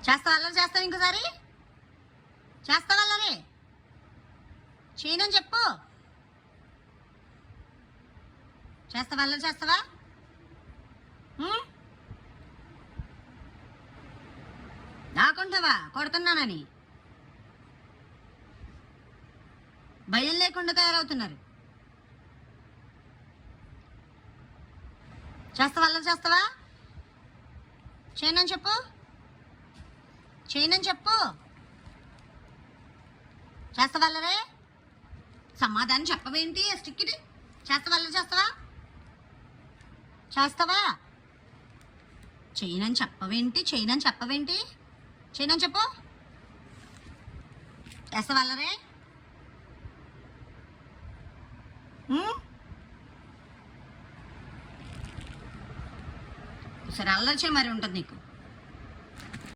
చేస్తావా అల్లరి చేస్తావు ఇంకోసారి చేస్తావా అల్లరి చేయనని చెప్పు చేస్తావా అల్లరి చేస్తావా నాకుంటావా కొడుతున్నానని భయం లేకుండా తయారవుతున్నారు చేస్తావా అల్లరి చేస్తావా చేయనని చెప్పు చేయనని చెప్పు చేస్తావా అల్లరే సమాధానం చెప్పవేంటి స్టిక్కిటి చేస్తావా అల్లరి చేస్తావా చేస్తావా చేయనని చెప్పవేంటి చేయనని చెప్పవేంటి చేయనని చెప్పు చేస్తావా అల్లరే సరే అల్లరి చేయ మరి ఉంటుంది నీకు